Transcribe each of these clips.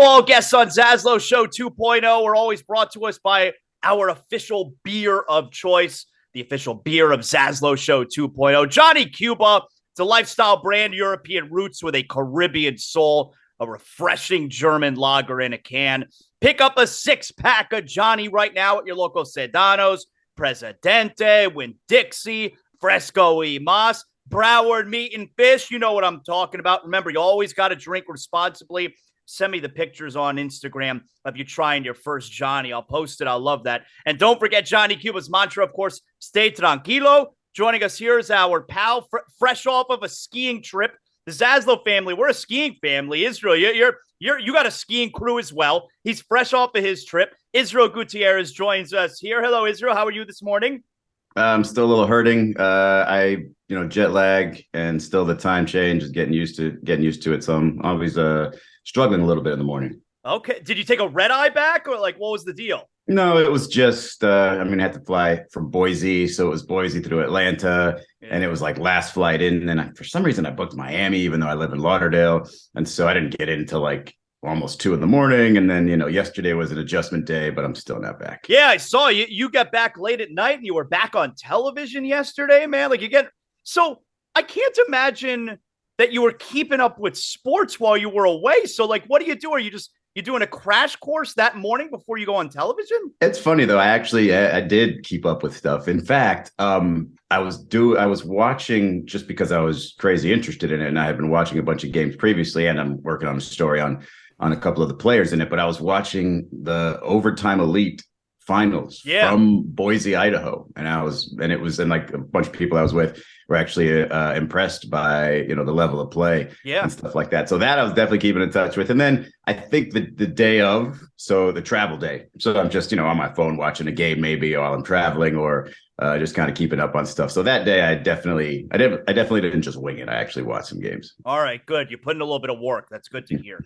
all guests on ZASLOW Show 2.0 are always brought to us by our official beer of choice, the official beer of ZASLOW Show 2.0. Johnny Cuba, it's a lifestyle brand, European roots with a Caribbean soul, a refreshing German lager in a can. Pick up a six-pack of Johnny right now at your local Sedano's, Presidente, Winn-Dixie, Fresco y Mas, Broward Meat and Fish. You know what I'm talking about. Remember, you always got to drink responsibly. Send me the pictures on Instagram of you trying your first Johnny. I'll post it. I'll love that. And don't forget Johnny Cuba's mantra, of course, stay tranquilo. Joining us here is our pal, fresh off of a skiing trip. The ZASLOW family, we're a skiing family. Israel, you got a skiing crew as well. He's fresh off of his trip. Israel Gutierrez joins us here. Hello, Israel. How are you this morning? I'm still a little hurting. Jet lag and still the time change is getting used to it. So I'm always struggling a little bit in the morning. Okay. Did you take a red eye back or what was the deal? No, it was just, I had to fly from Boise. So it was Boise through Atlanta and it was like last flight in. And for some reason I booked Miami, even though I live in Lauderdale. And so I didn't get in until like almost 2 a.m. And then, yesterday was an adjustment day, but I'm still not back. Yeah, I saw you. You got back late at night and you were back on television yesterday, man. So I can't imagine that you were keeping up with sports while you were away. So what do you do? Are you doing a crash course that morning before you go on television? It's funny though. I did keep up with stuff. In fact, I was watching just because I was crazy interested in it. And I had been watching a bunch of games previously and I'm working on a story on a couple of the players in it, but I was watching the overtime elite finals from Boise, Idaho. And like a bunch of people I was with were actually impressed by, the level of play and stuff like that. So that I was definitely keeping in touch with. And then I think the day of, so the travel day. So I'm just, on my phone watching a game maybe while I'm traveling or just kind of keeping up on stuff. So that day I definitely didn't just wing it. I actually watched some games. All right, good. You put in a little bit of work. That's good to hear.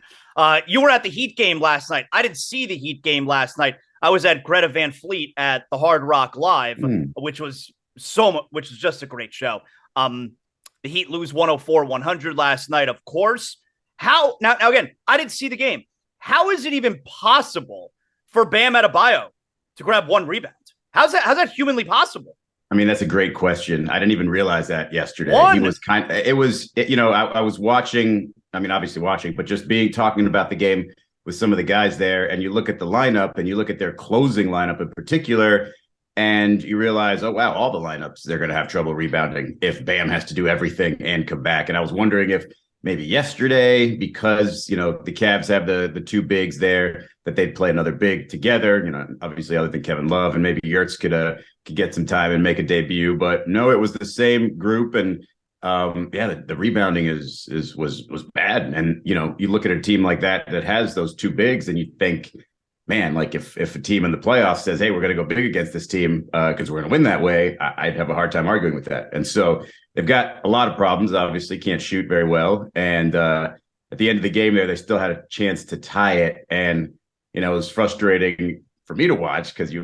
You were at the Heat game last night. I didn't see the Heat game last night. I was at Greta Van Fleet at the Hard Rock Live, which was just a great show. The Heat lose 104-100 last night, of course. Now again, I didn't see the game. How is it even possible for Bam Adebayo to grab one rebound? How's that humanly possible? That's a great question. I didn't even realize that yesterday. He was I was watching, obviously watching, but just talking about the game with some of the guys there. And you look at the lineup and you look at their closing lineup in particular, and you realize, oh, wow, all the lineups, they're going to have trouble rebounding if Bam has to do everything and come back. And I was wondering if maybe yesterday, because, the Cavs have the two bigs there, that they'd play another big together, obviously other than Kevin Love, and maybe Yurts could get some time and make a debut. But no, it was the same group. And the rebounding was bad. And, you look at a team like that has those two bigs and you think, man, like if a team in the playoffs says, hey, we're going to go big against this team because we're going to win that way, I'd have a hard time arguing with that. And so they've got a lot of problems, obviously can't shoot very well. And at the end of the game there, they still had a chance to tie it. And, it was frustrating for me to watch because,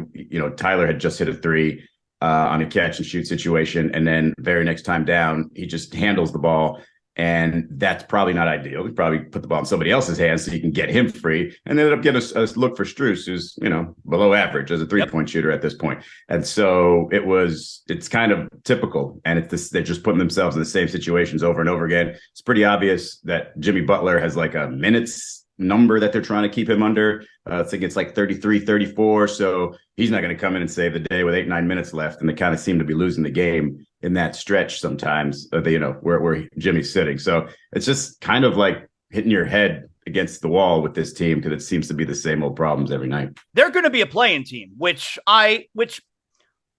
Tyler had just hit a three on a catch and shoot situation. And then very next time down, he just handles the ball. And that's probably not ideal. He probably put the ball in somebody else's hands so you can get him free. And ended up getting a look for Strus, who's, below average as a three-point shooter at this point. And so it's kind of typical. And they're just putting themselves in the same situations over and over again. It's pretty obvious that Jimmy Butler has like a minutes number that they're trying to keep him under. I think it's like 33, 34. So he's not going to come in and save the day with 8-9 minutes left. And they kind of seem to be losing the game in that stretch sometimes, where Jimmy's sitting. So it's just kind of like hitting your head against the wall with this team because it seems to be the same old problems every night. They're going to be a playing team, which I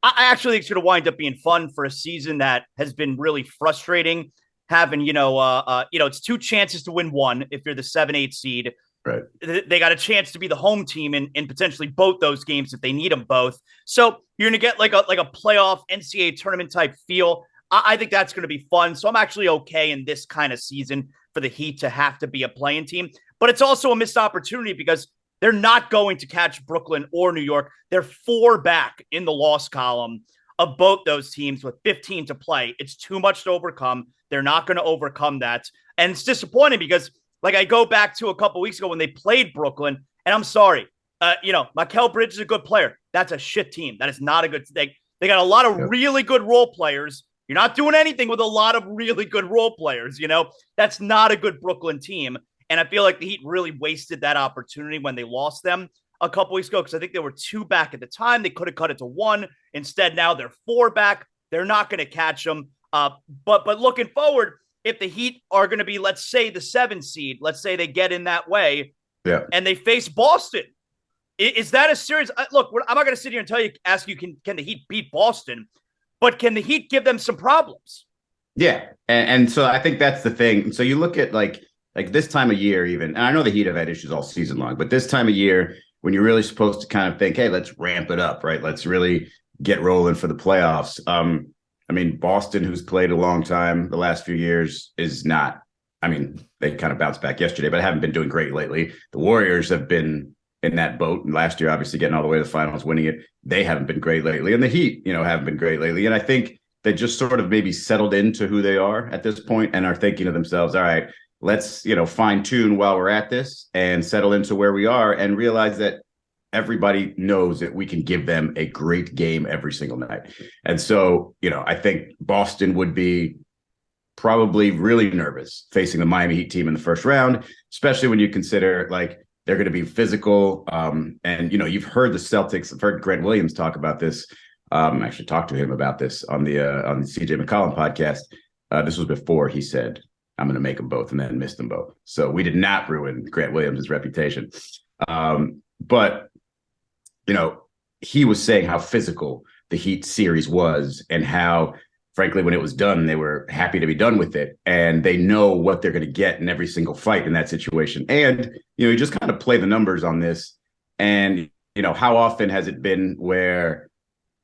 actually think is going to wind up being fun for a season that has been really frustrating. Having, it's 2 chances to win one if you're the 7-8 seed. Right. They got a chance to be the home team in potentially both those games if they need them both. So you're going to get like a playoff NCAA tournament type feel. I think that's going to be fun. So I'm actually okay in this kind of season for the Heat to have to be a playing team. But it's also a missed opportunity because they're not going to catch Brooklyn or New York. They're 4 back in the loss column of both those teams with 15 to play. It's too much to overcome. They're not going to overcome that. And it's disappointing because Like I go back to a couple weeks ago when they played Brooklyn, and I'm sorry, Mikal Bridges is a good player. That's a shit team. That is not a good thing. They got a lot of really good role players. You're not doing anything with a lot of really good role players. That's not a good Brooklyn team. And I feel like the Heat really wasted that opportunity when they lost them a couple weeks ago, because I think they were 2 back at the time. They could have cut it to 1. Instead, now they're 4 back. They're not going to catch them. But looking forward, if the Heat are going to be, let's say, the 7 seed, let's say they get in that way, and they face Boston, is that a serious look? I'm not going to sit here and ask you, can the Heat beat Boston? But can the Heat give them some problems? Yeah, and so I think that's the thing. So you look at like this time of year, even, and I know the Heat have had issues all season long, but this time of year when you're really supposed to kind of think, hey, let's ramp it up, right? Let's really get rolling for the playoffs. I mean, Boston, who's played a long time the last few years, is not. I mean, they kind of bounced back yesterday, but haven't been doing great lately. The Warriors have been in that boat, and last year, obviously, getting all the way to the finals, winning it. They haven't been great lately, and the Heat, haven't been great lately. And I think they just sort of maybe settled into who they are at this point and are thinking to themselves, all right, let's fine tune while we're at this and settle into where we are and realize that everybody knows that we can give them a great game every single night. And so, I think Boston would be probably really nervous facing the Miami Heat team in the first round, especially when you consider they're going to be physical. And you've heard the Celtics. I've heard Grant Williams talk about this. I actually talked to him about this on the CJ McCollum podcast. This was before he said, I'm going to make them both, and then missed them both. So we did not ruin Grant Williams' reputation. But he was saying how physical the Heat series was and how, frankly, when it was done, they were happy to be done with it. And they know what they're going to get in every single fight in that situation. And, you just kind of play the numbers on this. And, how often has it been where,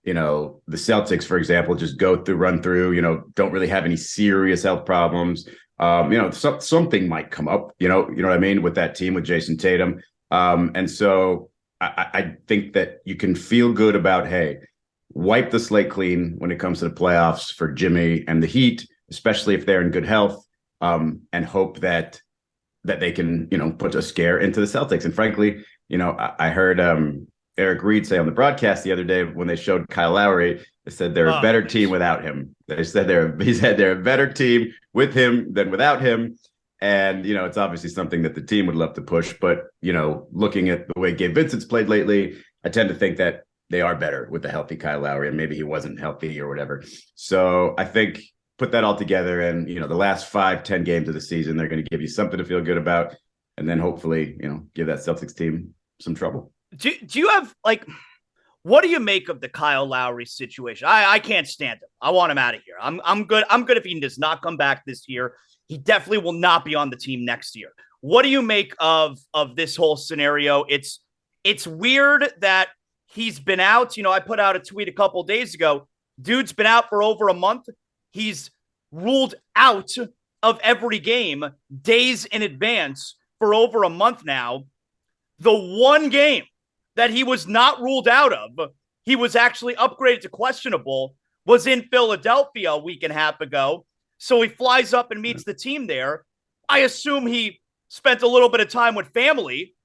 the Celtics, for example, just run through, don't really have any serious health problems. Something might come up, you know what I mean, with that team, with Jason Tatum. And so I think that you can feel good about, hey, wipe the slate clean when it comes to the playoffs for Jimmy and the Heat, especially if they're in good health, and hope that they can, put a scare into the Celtics. And frankly, I heard Eric Reed say on the broadcast the other day when they showed Kyle Lowry, they said they're a better team without him. He said they're a better team with him than without him. And, it's obviously something that the team would love to push. But, looking at the way Gabe Vincent's played lately, I tend to think that they are better with the healthy Kyle Lowry, and maybe he wasn't healthy or whatever. So I think put that all together and, the last 5-10 games of the season, they're going to give you something to feel good about. And then hopefully, give that Celtics team some trouble. Do you have what do you make of the Kyle Lowry situation? I can't stand him. I want him out of here. I'm good. I'm good if he does not come back this year. He definitely will not be on the team next year. What do you make of this whole scenario? It's weird that he's been out. I put out a tweet a couple of days ago. Dude's been out for over a month. He's ruled out of every game days in advance for over a month now. The one game that he was not ruled out of, he was actually upgraded to questionable, was in Philadelphia a week and a half ago. So he flies up and meets the team there. I assume he spent a little bit of time with family.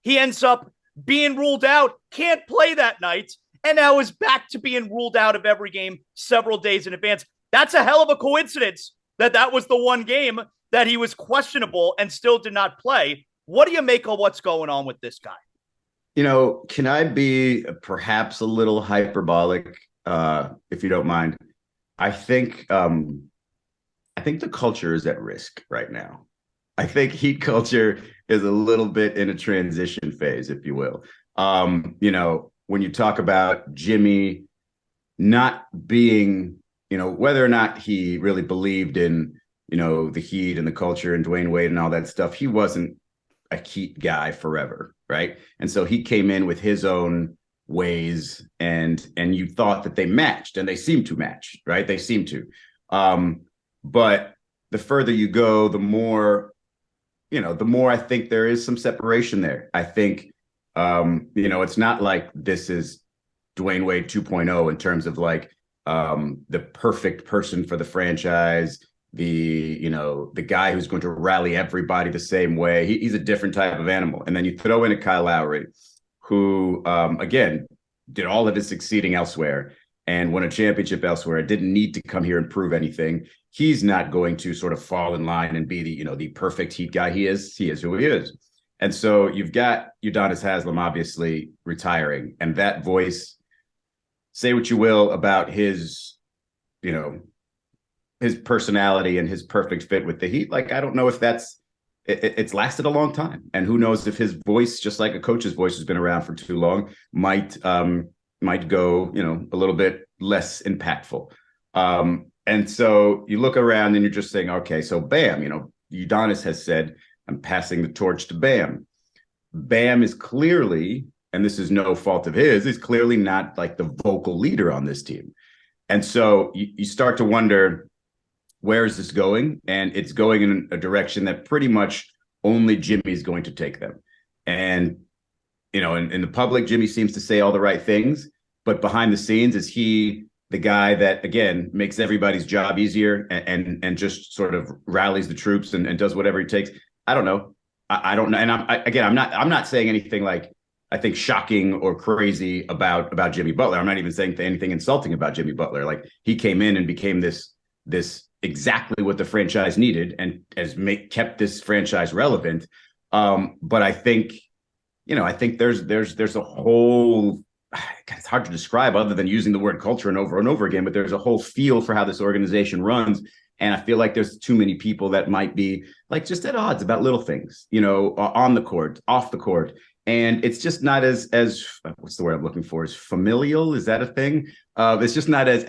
He ends up being ruled out, can't play that night, and now is back to being ruled out of every game several days in advance. That's a hell of a coincidence that was the one game that he was questionable and still did not play. What do you make of what's going on with this guy? Can I be perhaps a little hyperbolic, if you don't mind? I think the culture is at risk right now. I think Heat culture is a little bit in a transition phase, if you will. When you talk about Jimmy not being, whether or not he really believed in, the Heat and the culture and Dwayne Wade and all that stuff, he wasn't a Heat guy forever, right? And so he came in with his own ways, and you thought that they matched, and they seem to match, right? They seem to. But the further you go, the more I think there is some separation there. I think, it's not like this is Dwayne Wade 2.0 in terms of the perfect person for the franchise, the guy who's going to rally everybody the same way. He's a different type of animal. And then you throw in a Kyle Lowry, who again did all of his succeeding elsewhere and won a championship elsewhere. Didn't need to come here and prove anything. He's not going to sort of fall in line and be the perfect Heat guy. He is who he is. And so you've got Udonis Haslem obviously retiring, and that voice, say what you will about his personality and his perfect fit with the Heat. Like, I don't know if it's lasted a long time, and who knows if his voice, just like a coach's voice has been around for too long, might go, a little bit less impactful. And so you look around and you're just saying, okay, so Bam, Udonis has said, I'm passing the torch to Bam. Bam is clearly, and this is no fault of his, is clearly not like the vocal leader on this team. And so you start to wonder, where is this going? And it's going in a direction that pretty much only Jimmy's going to take them. And, in the public, Jimmy seems to say all the right things, but behind the scenes, is he the guy that, again, makes everybody's job easier and just sort of rallies the troops and does whatever he takes? I don't know. I don't know. And I'm not saying anything like, I think, shocking or crazy about Jimmy Butler. I'm not even saying anything insulting about Jimmy Butler. Like, he came in and became this exactly what the franchise needed and has kept this franchise relevant. But I think there's a whole, it's hard to describe other than using the word culture and over again, but there's a whole feel for how this organization runs. And I feel like there's too many people that might be like just at odds about little things, on the court, off the court. And it's just not as what's the word I'm looking for? Is familial? Is that a thing? It's just not as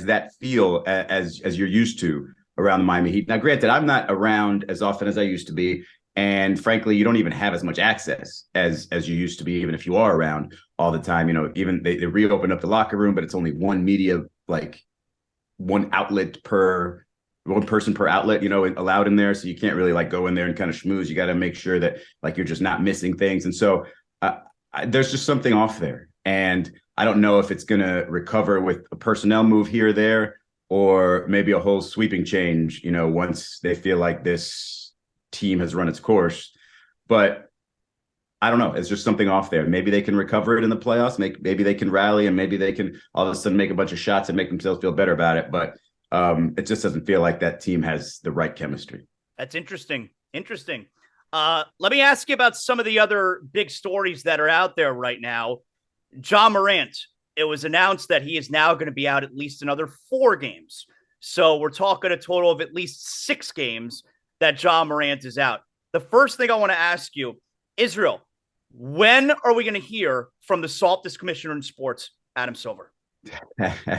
that feel as you're used to around the Miami Heat. Now, granted, I'm not around as often as I used to be. And frankly, you don't even have as much access as you used to be, even if you are around all the time. Even they reopened up the locker room, but it's only one media, like one person per outlet, allowed in there. So you can't really like go in there and kind of schmooze. You got to make sure that like you're just not missing things. And so there's just something off there. And I don't know if it's going to recover with a personnel move here or there, or maybe a whole sweeping change, once they feel like this team has run its course. But I don't know. It's just something off there. Maybe they can recover it in the playoffs. Maybe they can rally, and maybe they can all of a sudden make a bunch of shots and make themselves feel better about it. But it just doesn't feel like that team has the right chemistry. That's interesting. Let me ask you about some of the other big stories that are out there right now. Ja Morant, it was announced that he is now going to be out at least another 4 games. So we're talking a total of at least 6 games that Ja Morant is out. The first thing I want to ask you, Israel, when are we going to hear from the softest commissioner in sports, Adam Silver?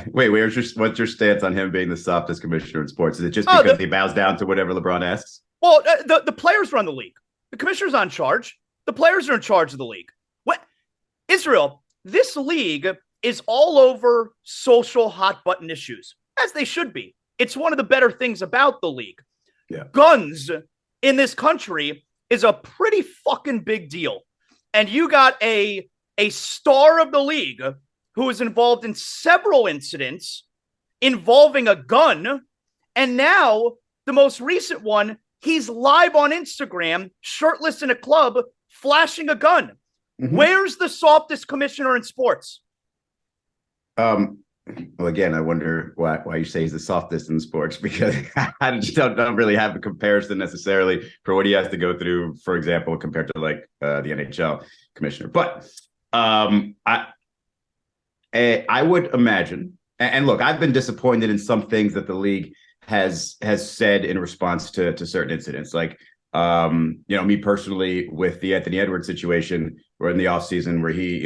Wait, what's your stance on him being the softest commissioner in sports? Is it just because he bows down to whatever LeBron asks? Well, the players run the league. The commissioner's on charge. The players are in charge of the league. What, Israel, this league is all over social hot button issues, as they should be. It's one of the better things about the league. Yeah. Guns in this country is a pretty fucking big deal. And you got a star of the league who was involved in several incidents involving a gun. And now the most recent one, he's live on Instagram, shirtless in a club, flashing a gun. Mm-hmm. Where's the softest commissioner in sports? Well, again, I wonder why you say he's the softest in sports, because I just don't really have a comparison necessarily for what he has to go through, for example, compared to like the NHL commissioner. But I would imagine, and look, I've been disappointed in some things that the league has said in response to certain incidents. Like, me personally, with the Anthony Edwards situation, where in the offseason where he,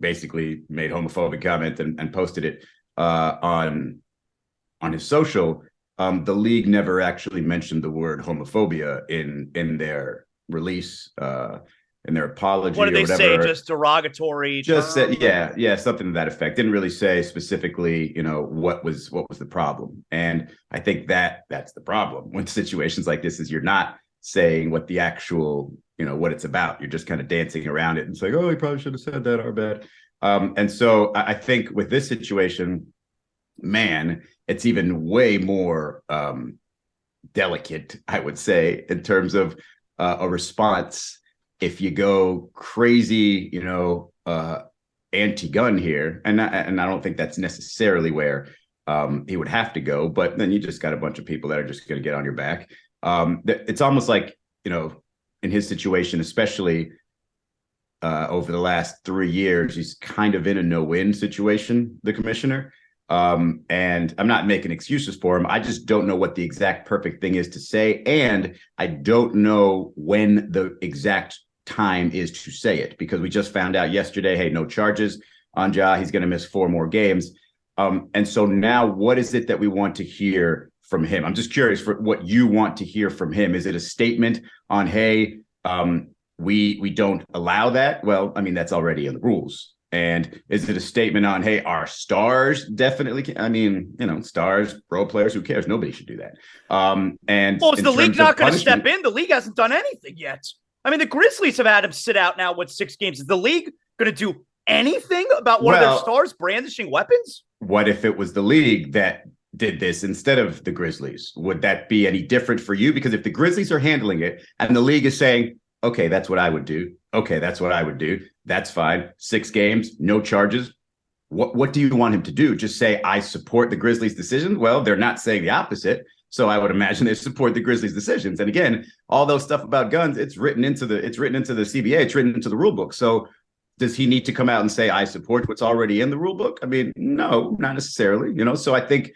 basically made homophobic comment and posted it on his social. The league never actually mentioned the word homophobia in their release, in their apology. What did they say? Just derogatory? Just said, yeah, something to that effect. Didn't really say specifically, what was the problem. And I think that's the problem when situations like this is you're not saying what the actual, what it's about. You're just kind of dancing around it and saying, oh, he probably should have said that, our bad. And so I think with this situation, man, it's even way more delicate, I would say, in terms of a response. If you go crazy, anti-gun here, and I don't think that's necessarily where he would have to go, but then you just got a bunch of people that are just going to get on your back. It's almost like, in his situation, especially over the last 3 years, he's kind of in a no-win situation, the commissioner. And I'm not making excuses for him. I just don't know what the exact perfect thing is to say. And I don't know when the exact time is to say it, because we just found out yesterday, hey, no charges on Ja. He's going to miss 4 more games. And so now what is it that we want to hear from him? I'm just curious for what you want to hear from him. Is it a statement on, hey, we don't allow that? Well, I mean, that's already in the rules. And is it a statement on, hey, our stars definitely can? I mean, stars, role players, who cares? Nobody should do that. Well, is the league not going to step in? The league hasn't done anything yet. I mean, the Grizzlies have had him sit out now with 6 games. Is the league going to do anything about one of their stars brandishing weapons? What if it was the league that did this instead of the Grizzlies? Would that be any different for you? Because if the Grizzlies are handling it and the league is saying, okay, that's what I would do. Okay, that's what I would do. That's fine. 6 games, no charges. What do you want him to do? Just say, I support the Grizzlies' decision? Well, they're not saying the opposite. So I would imagine they support the Grizzlies' decisions. And again, all those stuff about guns, it's written into the CBA, it's written into the rule book. So does he need to come out and say, I support what's already in the rule book? I mean, no, not necessarily. So I think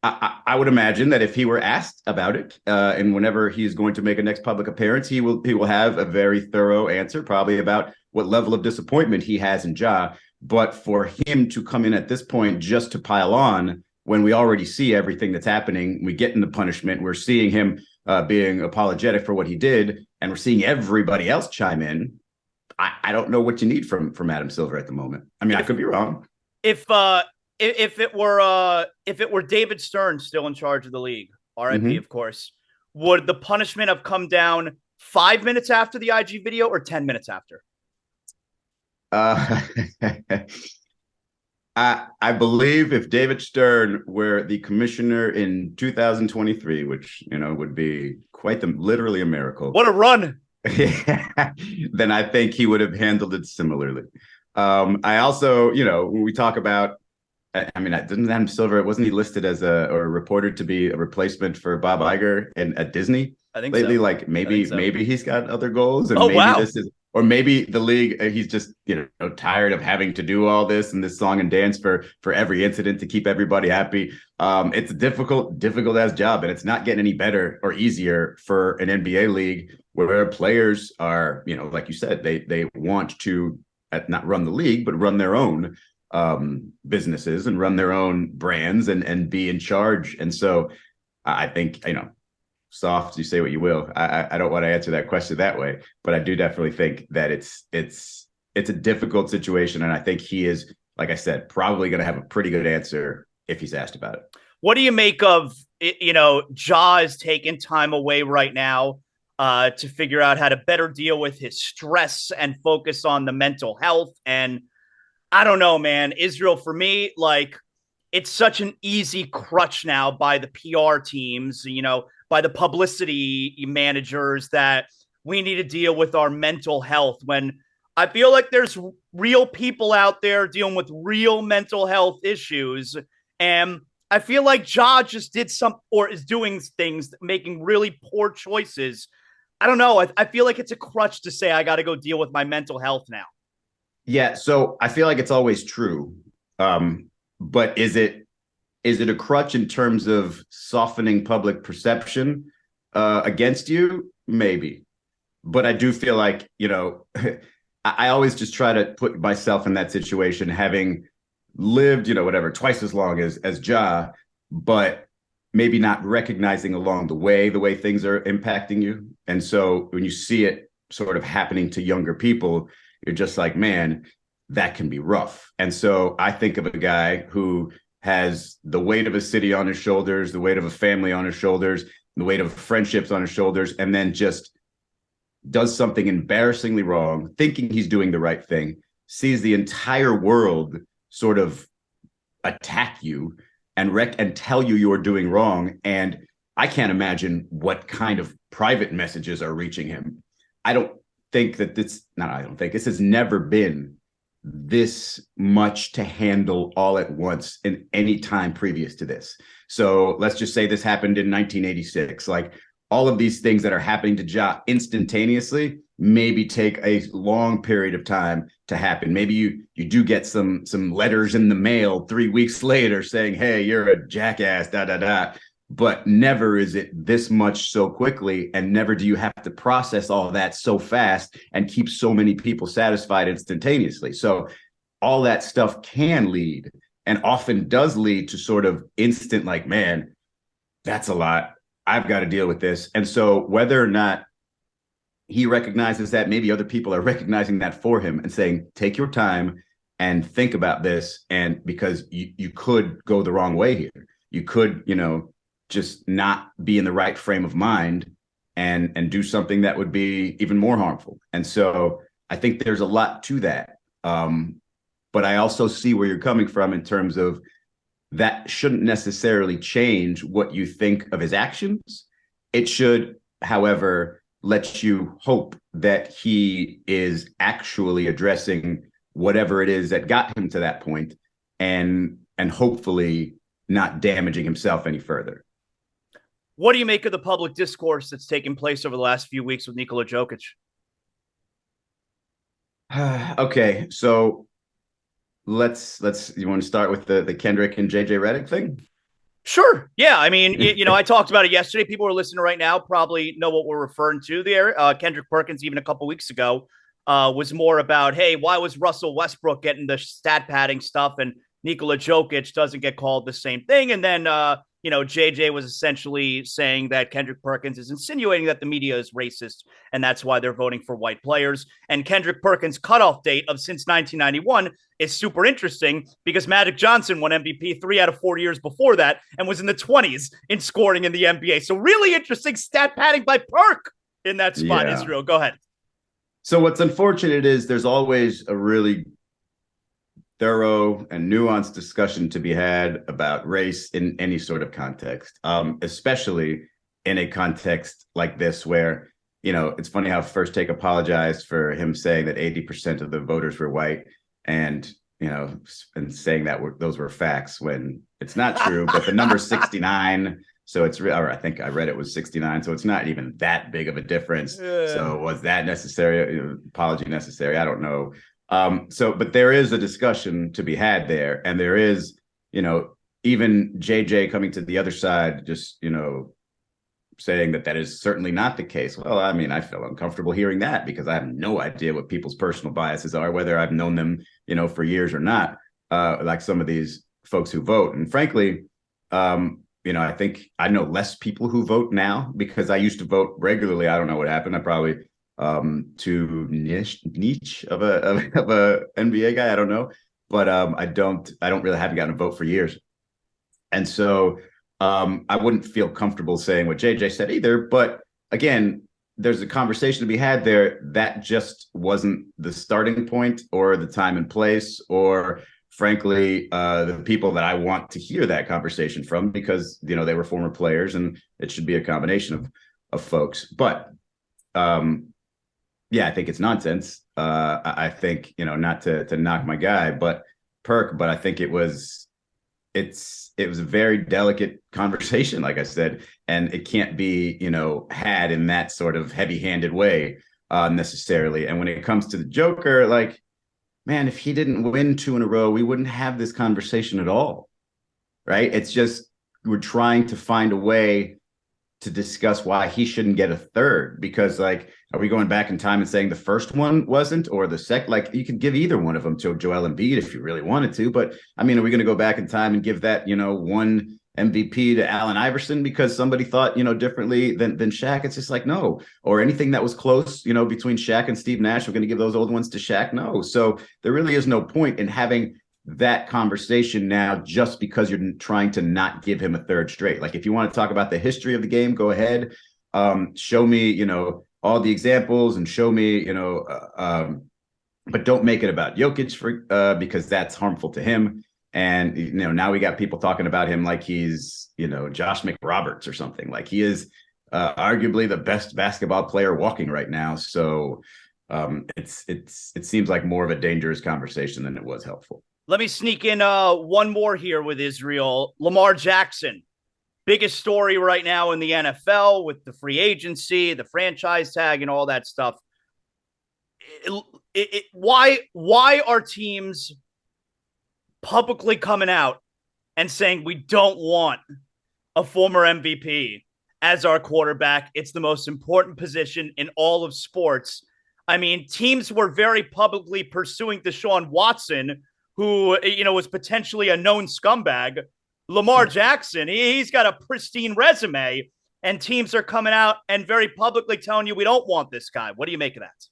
I would imagine that if he were asked about it, and whenever he's going to make a next public appearance, he will have a very thorough answer, probably about what level of disappointment he has in Ja. But for him to come in at this point just to pile on, when we already see everything that's happening, we get in the punishment, we're seeing him being apologetic for what he did, and we're seeing everybody else chime in. I don't know what you need from Adam Silver at the moment. I mean, I could be wrong. If it were David Stern still in charge of the league, RIP, of course, would the punishment have come down 5 minutes after the IG video or 10 minutes after? I believe if David Stern were the commissioner in 2023, which would be quite literally a miracle. What a run! Then I think he would have handled it similarly. I also, when we talk about, I mean, didn't Adam Silver, wasn't he listed as or reported to be a replacement for Bob Iger at Disney? I think lately, so. Like maybe he's got other goals, and this is, or maybe the league, he's just tired of having to do all this and this song and dance for every incident to keep everybody happy. It's a difficult ass job, and it's not getting any better or easier for an NBA league where players are, like you said, they want to not run the league, but run their own businesses and run their own brands and be in charge. And so I think, soft, you say what you will. I don't want to answer that question that way, but I do definitely think that it's a difficult situation. And I think he is, like I said, probably going to have a pretty good answer if he's asked about it. What do you make of, Ja is taking time away right now to figure out how to better deal with his stress and focus on the mental health? And I don't know, man, Israel, for me, like, it's such an easy crutch now by the PR teams, by the publicity managers, that we need to deal with our mental health, when I feel like there's real people out there dealing with real mental health issues. And I feel like Ja just did is doing things, making really poor choices. I don't know. I feel like it's a crutch to say I got to go deal with my mental health now. Yeah. So I feel like it's always true. But is it a crutch in terms of softening public perception against you? Maybe. But I do feel like, I always just try to put myself in that situation, having lived, twice as long as Ja, but maybe not recognizing along the way things are impacting you. And so when you see it sort of happening to younger people, you're just like, man, that can be rough. And so I think of a guy who has the weight of a city on his shoulders, the weight of a family on his shoulders, the weight of friendships on his shoulders, and then just does something embarrassingly wrong, thinking he's doing the right thing, sees the entire world sort of attack you and tell you you're doing wrong. And I can't imagine what kind of private messages are reaching him. I don't think that this has never been this much to handle all at once in any time previous to this. So let's just say this happened in 1986. Like, all of these things that are happening to Ja instantaneously maybe take a long period of time to happen. Maybe you do get some letters in the mail 3 weeks later saying, hey, you're a jackass, da da da. But never is it this much so quickly, and never do you have to process all of that so fast and keep so many people satisfied instantaneously. So all that stuff can lead, and often does lead, to sort of instant, like, man, that's a lot. I've got to deal with this. And so whether or not he recognizes that, maybe other people are recognizing that for him and saying, take your time and think about this. And because you could go the wrong way here. You could, just not be in the right frame of mind and do something that would be even more harmful. And so I think there's a lot to that. But I also see where you're coming from in terms of that shouldn't necessarily change what you think of his actions. It should, however, let you hope that he is actually addressing whatever it is that got him to that point, and hopefully not damaging himself any further. What do you make of the public discourse that's taken place over the last few weeks with Nikola Jokic? Okay, so let's you want to start with the Kendrick and JJ Redick thing? Sure. Yeah. I mean, I talked about it yesterday. People who are listening right now probably know what we're referring to there. Kendrick Perkins, even a couple weeks ago, was more about, hey, why was Russell Westbrook getting the stat padding stuff and Nikola Jokic doesn't get called the same thing? And then, JJ was essentially saying that Kendrick Perkins is insinuating that the media is racist, and that's why they're voting for white players. And Kendrick Perkins' cutoff date of since 1991 is super interesting because Magic Johnson won MVP 3 out of 4 years before that and was in the 20s in scoring in the NBA. So really interesting stat padding by Perk in that spot, yeah. Israel, go ahead. So what's unfortunate is there's always a really thorough and nuanced discussion to be had about race in any sort of context, especially in a context like this where, it's funny how First Take apologized for him saying that 80% of the voters were white and saying that those were facts when it's not true, but the number's 69. So or I think I read it was 69. So it's not even that big of a difference. So was that necessary? Apology necessary? I don't know. But there is a discussion to be had there. And there is, even JJ coming to the other side, just, saying that is certainly not the case. Well, I mean, I feel uncomfortable hearing that because I have no idea what people's personal biases are, whether I've known them, for years or not, like some of these folks who vote. And frankly, I think I know less people who vote now because I used to vote regularly. I don't know what happened. I probably too niche of a NBA guy. I don't know, but I don't really haven't gotten a vote for years. And so I wouldn't feel comfortable saying what JJ said either. But again, there's a conversation to be had there. That just wasn't the starting point or the time and place, or frankly, the people that I want to hear that conversation from, because, they were former players and it should be a combination of folks. But yeah, I think it's nonsense. I think, not to knock my guy, but I think it was a very delicate conversation, like I said, and it can't be, had in that sort of heavy-handed way necessarily. And when it comes to the Joker, like, man, if he didn't win 2 in a row, we wouldn't have this conversation at all, right? It's just we're trying to find a way to discuss why he shouldn't get a third, because, like, are we going back in time and saying the first one wasn't, or the second? Like, you could give either one of them to Joel Embiid if you really wanted to, but I mean, are we going to go back in time and give that, one MVP to Allen Iverson because somebody thought, differently than Shaq? It's just like, no. Or anything that was close, between Shaq and Steve Nash, we're going to give those old ones to Shaq? No. So there really is no point in having that conversation now just because you're trying to not give him a third straight. Like, if you want to talk about the history of the game, go ahead. Show me, all the examples, and show me, but don't make it about Jokic because that's harmful to him. And, now we got people talking about him like he's, Josh McRoberts or something. Like he is arguably the best basketball player walking right now. So it seems like more of a dangerous conversation than it was helpful. Let me sneak in one more here with Israel. Lamar Jackson, biggest story right now in the NFL with the free agency, the franchise tag, and all that stuff. Why are teams publicly coming out and saying we don't want a former MVP as our quarterback? It's the most important position in all of sports. I mean, teams were very publicly pursuing Deshaun Watson, who, was potentially a known scumbag. Lamar Jackson, he's got a pristine resume, and teams are coming out and very publicly telling you we don't want this guy. What do you make of that?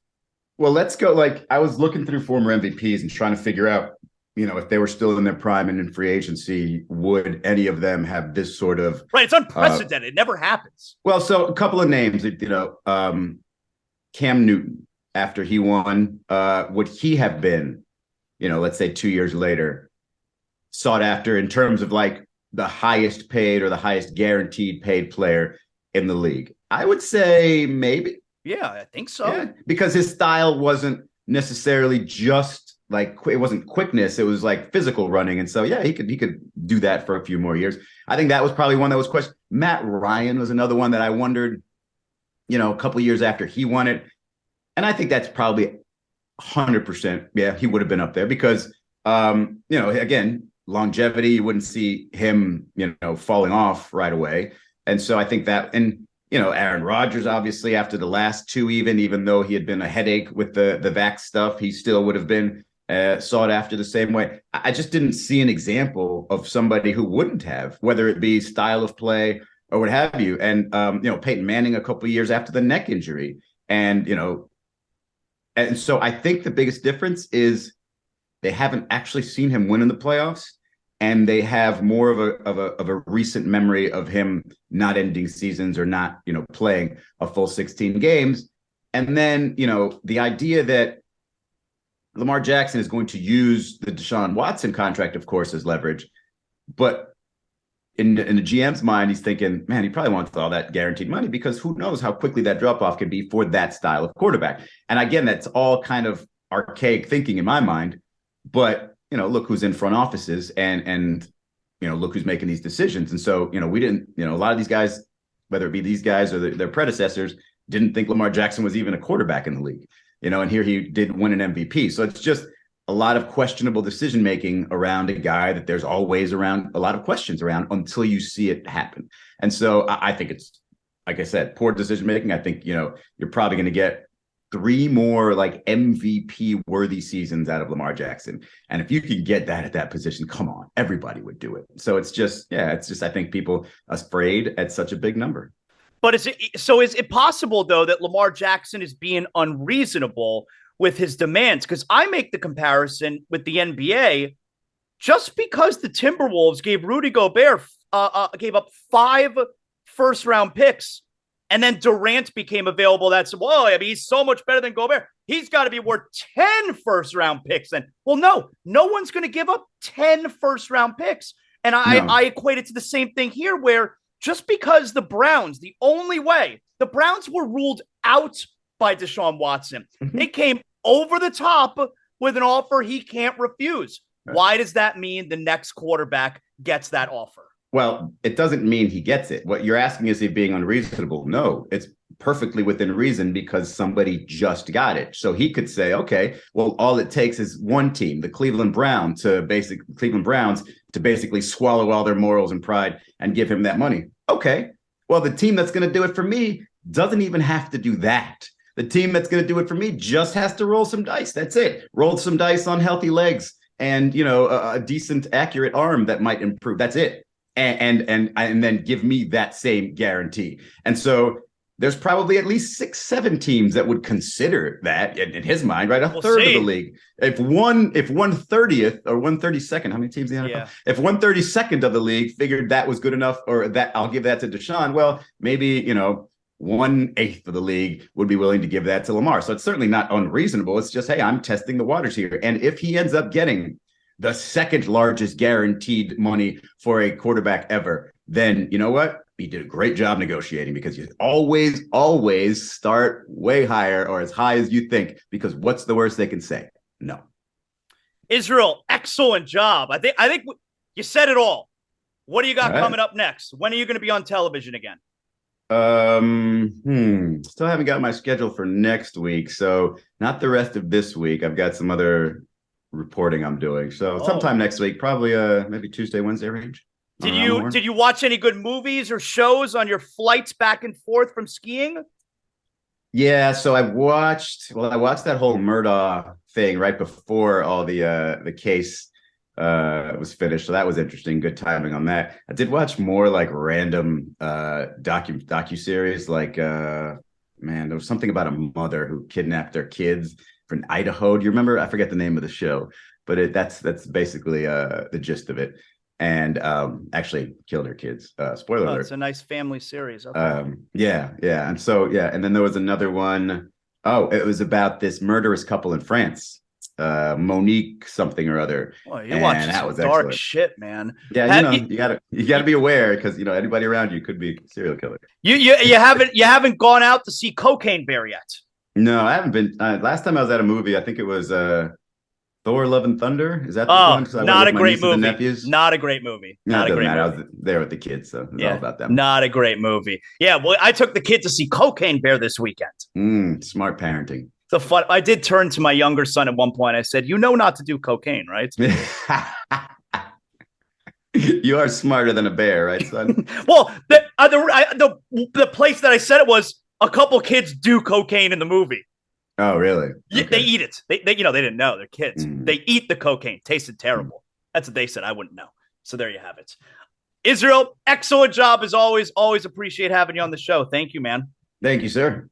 Well, let's go. Like, I was looking through former MVPs and trying to figure out, if they were still in their prime and in free agency, would any of them have this sort of right? It's unprecedented. It never happens. Well, so a couple of names, Cam Newton, after he won, would he have been, let's say 2 years later, sought after in terms of like the highest paid or the highest guaranteed paid player in the league? I would say maybe. Yeah, I think so. Yeah, because his style wasn't necessarily just like, it wasn't quickness, it was like physical running. And so, yeah, he could do that for a few more years. I think that was probably one that was questioned. Matt Ryan was another one that I wondered, a couple of years after he won it. And I think that's probably 100%. Yeah, he would have been up there because, again, longevity, you wouldn't see him, falling off right away. And so I think that, and, Aaron Rodgers, obviously, after the last two, even though he had been a headache with the vax stuff, he still would have been sought after the same way. I just didn't see an example of somebody who wouldn't have, whether it be style of play or what have you. And, Peyton Manning a couple of years after the neck injury. And, and so I think the biggest difference is they haven't actually seen him win in the playoffs. And they have more of a recent memory of him not ending seasons or not, playing a full 16 games. And then, the idea that Lamar Jackson is going to use the Deshaun Watson contract, of course, as leverage. But in the GM's mind, he's thinking, man, he probably wants all that guaranteed money because who knows how quickly that drop-off can be for that style of quarterback. And again, that's all kind of archaic thinking in my mind. But look who's in front offices and look who's making these decisions. And so, we didn't, a lot of these guys, whether it be these guys or their predecessors, didn't think Lamar Jackson was even a quarterback in the league, and here he did win an MVP. So it's just a lot of questionable decision-making around a guy that there's always around a lot of questions around until you see it happen. And so I think it's, like I said, poor decision-making. I think, you're probably going to get 3 more like MVP worthy seasons out of Lamar Jackson. And if you could get that at that position, come on, everybody would do it. So it's just, I think people afraid at such a big number. But is it possible though that Lamar Jackson is being unreasonable with his demands? Because I make the comparison with the NBA, just because the Timberwolves gave Rudy Gobert gave up 5 first-round picks. And then Durant became available. He's so much better than Gobert. He's got to be worth 10 first-round picks. And, no one's going to give up 10 first-round picks. And I equate it to the same thing here, where just because the Browns were ruled out by Deshaun Watson. Mm-hmm. They came over the top with an offer he can't refuse. Right. Why does that mean the next quarterback gets that offer? Well, it doesn't mean he gets it. What you're asking is he being unreasonable? No, it's perfectly within reason because somebody just got it. So he could say, okay, well, all it takes is one team, the Cleveland Browns, to basically swallow all their morals and pride and give him that money. Okay, well, the team that's going to do it for me doesn't even have to do that. The team that's going to do it for me just has to roll some dice. That's it. Roll some dice on healthy legs and, a decent, accurate arm that might improve. That's it. And then give me that same guarantee. And so there's probably at least 6-7 teams that would consider that in his mind, right? A third of the league. If 1/30th or 1/32nd, how many teams in the NFL? Yeah. If 1/32nd of the league figured that was good enough, or that I'll give that to Deshaun, well, maybe, 1/8 of the league would be willing to give that to Lamar. So it's certainly not unreasonable. It's just, hey, I'm testing the waters here. And if he ends up getting the second largest guaranteed money for a quarterback ever, then you know what? He did a great job negotiating, because you always start way higher or as high as you think, because what's the worst they can say? No. Israel, excellent job. I think you said it all. What do you got coming up next? When are you going to be on television again? Still haven't got my schedule for next week, so not the rest of this week. I've got some other reporting I'm doing. So sometime next week, probably maybe Tuesday, Wednesday range. Did you watch any good movies or shows on your flights back and forth from skiing? Yeah, so I watched that whole Murdaugh thing right before all the case was finished. So that was interesting. Good timing on that. I did watch more like random docu-series, like there was something about a mother who kidnapped their kids from Idaho. Do you remember? I forget the name of the show, but that's basically the gist of it. And actually killed her kids. Spoiler alert. It's a nice family series. Okay. Yeah. And so, and then there was another one. Oh, it was about this murderous couple in France. Monique something or other. Well, you watch some dark shit, man. Yeah, you gotta be aware, because anybody around you could be a serial killer. You haven't gone out to see Cocaine Bear yet. No, I haven't been. Last time I was at a movie, I think it was Thor: Love and Thunder. Is that the one? Not a great movie. Not a great movie. Not a great movie. I was there with the kids, so it's all about them. Not a great movie. Yeah, well, I took the kid to see Cocaine Bear this weekend. Smart parenting. So fun. I did turn to my younger son at one point. I said, not to do cocaine, right? You are smarter than a bear, right, son? Well, the place that I said it was, a couple kids do cocaine in the movie. Oh, really? Okay. They eat it. They didn't know. They're kids. They eat the cocaine. Tasted terrible. That's what they said. I wouldn't know. So there you have it. Israel, excellent job as always. Always appreciate having you on the show. Thank you, man. Thank you, sir.